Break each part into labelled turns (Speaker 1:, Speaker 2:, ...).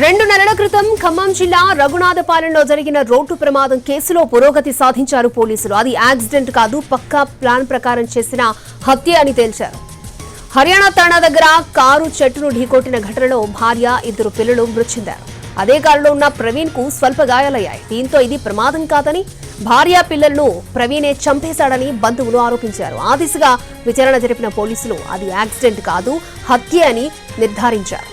Speaker 1: 2 నెలల క్రితం ఖమ్మం జిల్లా రఘునాథపాలెంలో జరిగిన రోడ్డు ప్రమాదం కేసులో పురోగతి సాధించారు పోలీసులు. అది యాక్సిడెంట్ కాదు, పక్కా ప్లాన్ ప్రకారం చేసిన హత్య అని తేల్చారు. హర్యానా తాణా దగ్గర కారు చెట్టును ఢీకొట్టిన ఘటనలో భార్య, 2 పిల్లలు మృతి చెందారు. అదే కారులో ఉన్న ప్రవీణ్ కు స్వల్ప గాయాలయ్యాయి. దీంతో ఇది ప్రమాదం కాదని, భార్య పిల్లలను ప్రవీణే చంపేశాడని బంధువులు ఆరోపించారు. ఆ దిశగా విచారణ జరిపిన పోలీసులు అది యాక్సిడెంట్ కాదు, హత్య అని నిర్ధారించారు.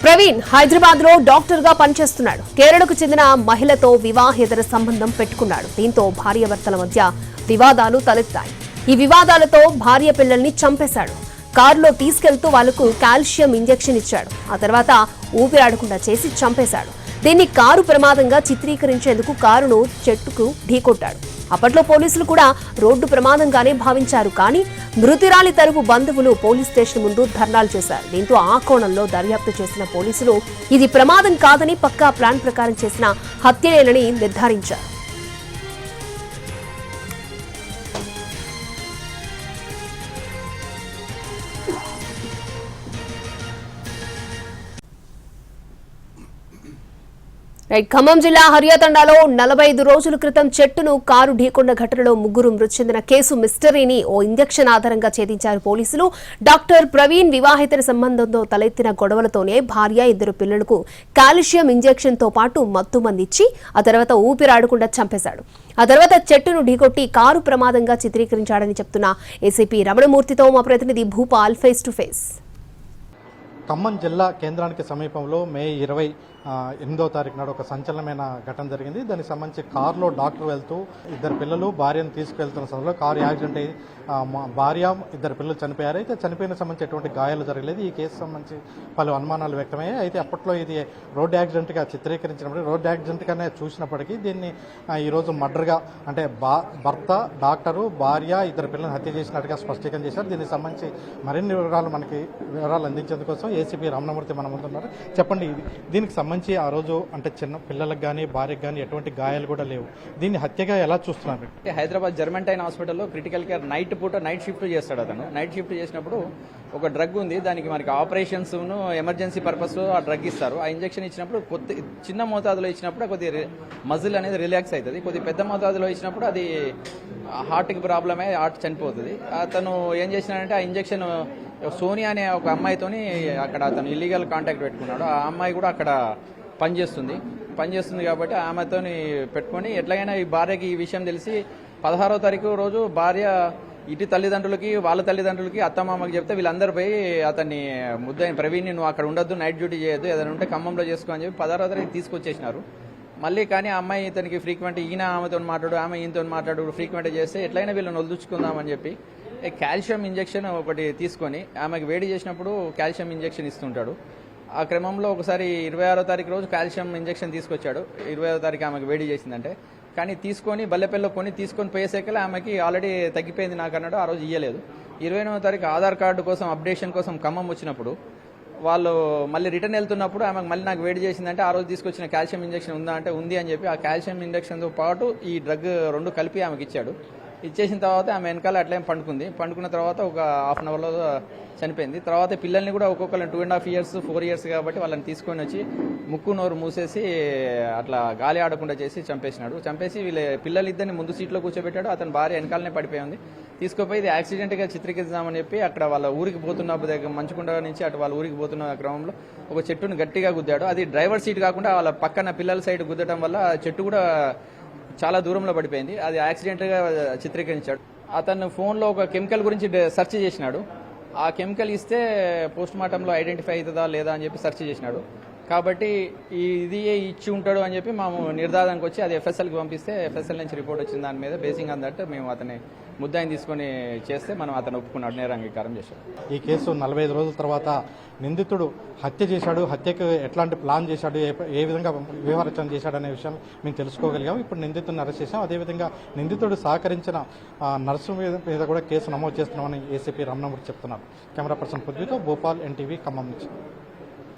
Speaker 1: ప్రవీణ్ హైదరాబాద్ లో డాక్టర్ గా పనిచేస్తున్నాడు. కేరళకు చెందిన మహిళతో వివాహేతర సంబంధం పెట్టుకున్నాడు. దీంతో భార్యాభర్తల మధ్య వివాదాలు తలెత్తాయి. ఈ వివాదాలతో భార్య పిల్లల్ని చంపేశాడు. కారులో తీసుకెళ్తూ వాళ్లకు కాల్షియం ఇంజెక్షన్ ఇచ్చాడు. ఆ తర్వాత ఊపిరాడకుండా చేసి చంపేశాడు. దీన్ని కారు ప్రమాదంగా చిత్రీకరించేందుకు కారును చెట్టుకు ఢీకొట్టాడు. అప్పట్లో పోలీసులు కూడా రోడ్డు ప్రమాదంగానే భావించారు. కానీ మృతురాలి తరపు బంధువులు పోలీస్ స్టేషన్ ముందు ధర్నాలు చేశారు. దీంతో ఆ కోణంలో దర్యాప్తు చేసిన పోలీసులు ఇది ప్రమాదం కాదని, పక్కా ప్లాన్ ప్రకారం చేసిన హత్యలేనని నిర్ధారించారు. ఖమ్మం జిల్లా హర్యాతండాలో 45 రోజుల క్రితం చెట్టును కారు ఢీకొన్న ఘటనలో 3 మృతి చెందిన కేసు మిస్టరీని ఓ ఇంజెక్షన్ ఆధారంగా ఛేదించారు పోలీసులు. డాక్టర్ ప్రవీణ్ వివాహేతర సంబంధంతో తలెత్తిన గొడవలతోనే భార్య, 2 పిల్లలకు కాల్షియం ఇంజెక్షన్ తో పాటు మత్తు మందిచ్చి ఆ తర్వాత ఊపిరాడకుండా చంపేశాడు. ఆ తర్వాత చెట్టును ఢీకొట్టి కారు ప్రమాదంగా చిత్రీకరించాడని చెప్తున్న ఏసీపీ రమణమూర్తితో మా ప్రతినిధి Bhupal face to face.
Speaker 2: Khammam జిల్లా కేంద్రానికి సమీపంలో మే 28వ తారీఖు నాడు ఒక సంచలనమైన ఘటన జరిగింది. దానికి సంబంధించి కారులో డాక్టర్ వెళ్తూ 2 పిల్లలు భార్యను తీసుకువెళ్తున్న సమయంలో కారు యాక్సిడెంట్ అయ్యి భార్య, 2 పిల్లలు చనిపోయారు. అయితే చనిపోయిన సంబంధించి ఎటువంటి గాయాలు జరగలేదు. ఈ కేసు సంబంధించి పలు అనుమానాలు వ్యక్తమయ్యాయి. అయితే అప్పట్లో ఇది రోడ్డు యాక్సిడెంట్గా చిత్రీకరించినప్పుడు, రోడ్డు యాక్సిడెంట్గానే చూసినప్పటికీ దీన్ని ఈరోజు మర్డర్గా, అంటే భర్త, డాక్టరు, భార్య, 2 పిల్లలను హత్య చేసినట్టుగా స్పష్టీకరణ చేశారు. దీనికి సంబంధించి మరిన్ని వివరాలు అందించేందుకోసం ఏసీపీ రమణమూర్తి మన ముందున్నారు. చెప్పండి, దీనికి సంబంధించి ఆ రోజు అంటే చిన్న పిల్లలకు కానీ భార్యకు కానీ ఎటువంటి గాయాలు కూడా లేవు. దీన్ని హత్యగా ఎలా చూస్తున్నారు?
Speaker 3: హైదరాబాద్ జర్మంటైన్ హాస్పిటల్లో క్రిటికల్ కేర్ నైట్ షిఫ్ట్ చేస్తాడు అతను. నైట్ షిఫ్ట్ చేసినప్పుడు ఒక డ్రగ్ ఉంది, దానికి మనకి ఆపరేషన్స్ ఎమర్జెన్సీ పర్పస్ ఆ డ్రగ్ ఇస్తారు. ఆ ఇంజెక్షన్ ఇచ్చినప్పుడు చిన్న మోతాదులో ఇచ్చినప్పుడు కొద్దిగా మజిల్ అనేది రిలాక్స్ అవుతుంది. కొద్దిగా పెద్ద మోతాదులో ఇచ్చినప్పుడు అది హార్ట్కి ప్రాబ్లమే, హార్ట్ చనిపోతుంది. అతను ఏం చేసినాడంటే ఆ ఇంజెక్షన్ సోనియా అనే ఒక అమ్మాయితోని అక్కడ అతను ఇల్లీగల్ కాంటాక్ట్ పెట్టుకున్నాడు. ఆ అమ్మాయి కూడా అక్కడ పనిచేస్తుంది కాబట్టి ఆమెతోని పెట్టుకొని ఎట్లాగైనా ఈ భార్యకి ఈ విషయం తెలిసి 16వ తారీఖు రోజు భార్య ఇటు తల్లిదండ్రులకి, వాళ్ళ తల్లిదండ్రులకి, అత్తమామకి చెప్తే వీళ్ళందరూ పోయి అతన్ని ముద్దాయిన ప్రవీణ్ని నువ్వు అక్కడ ఉండొద్దు, నైట్ డ్యూటీ చేయొద్దు, ఏదైనా ఉంటే ఖమ్మంలో చేసుకో అని చెప్పి 16వ తారీఖు తీసుకొచ్చేసినారు. మళ్ళీ కానీ ఆ అమ్మాయి ఇతనికి ఫ్రీక్వెంట్, ఈయన ఆమెతో మాట్లాడు, ఆమె ఈయనతో మాట్లాడు, ఫ్రీక్వెంట్ చేస్తే ఎట్లయినా వీళ్ళని వదిలించుకుందామని చెప్పి కాల్షియం ఇంజెక్షన్ ఒకటి తీసుకొని ఆమెకు వేడి చేసినప్పుడు కాల్షియం ఇంజెక్షన్ ఇస్తుంటాడు. ఆ క్రమంలో ఒకసారి 26వ తారీఖు రోజు కాల్షియం ఇంజెక్షన్ తీసుకొచ్చాడు. 25వ తారీఖు ఆమెకు వేడి చేసిందంటే, కానీ తీసుకొని బల్లెపల్లిలో తీసుకొని పోయేసేకల్లా ఆమెకి ఆల్రెడీ తగ్గిపోయింది నాకు అన్నాడు. ఆ రోజు ఇయ్యలేదు. 29వ తారీఖు ఆధార్ కార్డు కోసం అప్డేషన్ కోసం ఖమ్మం వచ్చినప్పుడు వాళ్ళు మళ్ళీ రిటర్న్ వెళ్తున్నప్పుడు ఆమెకు మళ్ళీ నాకు వేడి చేసిందంటే ఆ రోజు తీసుకొచ్చిన కాల్షియం ఇంజెక్షన్ ఉందా అంటే ఉంది అని చెప్పి ఆ కాల్షియం ఇంజెక్షన్తో పాటు ఈ డ్రగ్ 2 కలిపి ఆమెకి ఇచ్చాడు. ఇచ్చేసిన తర్వాత ఆమె వెనకాల అట్లే పండుకున్న తర్వాత ఒక హాఫ్ అన్ అవర్లో చనిపోయింది. తర్వాత పిల్లల్ని కూడా ఒక్కొక్కరిని 2.5 years 4 years కాబట్టి వాళ్ళని తీసుకొని వచ్చి ముక్కు నోరు మూసేసి అట్లా గాలి ఆడకుండా చేసి చంపేసి పిల్లలిద్దరిని ముందు సీట్లో కూర్చోబెట్టాడు. అతని భార్య వెనకాలనే పడిపోయింది. తీసుకుపోయి ఇది యాక్సిడెంట్గా చిత్రీకరిద్దామని చెప్పి అక్కడ వాళ్ళ ఊరికి పోతున్నప్పుడు దగ్గర మంచుకుండ నుంచి అటు వాళ్ళ ఊరికి పోతున్న క్రమంలో ఒక చెట్టును గట్టిగా గుద్దాడు. అది డ్రైవర్ సీట్ కాకుండా వాళ్ళ పక్కన పిల్లల సైడ్ గుద్దడం వల్ల చెట్టు కూడా చాలా దూరంలో పడిపోయింది. అది యాక్సిడెంట్గా చిత్రీకరించాడు. అతను ఫోన్లో ఒక కెమికల్ గురించి సెర్చ్ చేసినాడు. ఆ కెమికల్ ఇస్తే పోస్ట్ మార్టంలో ఐడెంటిఫై అవుతుందా లేదా అని చెప్పి సెర్చ్ చేసినాడు. కాబట్టి ఇది ఇచ్చి ఉంటాడు అని చెప్పి మేము నిర్ధారణకు వచ్చి అది ఎఫ్ఎస్ఎల్కి పంపిస్తే ఎఫ్ఎస్ఎల్ నుంచి రిపోర్ట్ వచ్చిన దాని మీద బేసింగ్ అందట్టు మేము అతని ముద్దాయిని తీసుకొని చేస్తే అతను ఒప్పుకున్నాడు, నేర అంగీకారం చేశాడు.
Speaker 2: ఈ కేసు 45 రోజుల తర్వాత నిందితుడు హత్య చేశాడు, హత్యకు ఎట్లాంటి ప్లాన్ చేశాడు, ఏ విధంగా వ్యవహరించడం చేశాడు అనే విషయం మేము తెలుసుకోగలిగాం. ఇప్పుడు నిందితుడిని అరెస్ట్ చేశాం. అదేవిధంగా నిందితుడు సహకరించిన నర్సు మీద కూడా కేసు నమోదు చేస్తున్నామని ఏసీపీ రమణమూర్తి చెప్తున్నారు. కెమెరా పర్సన్ పృథ్వీతో భూపాల్, ఎన్టీవీ, ఖమ్మం నుంచి.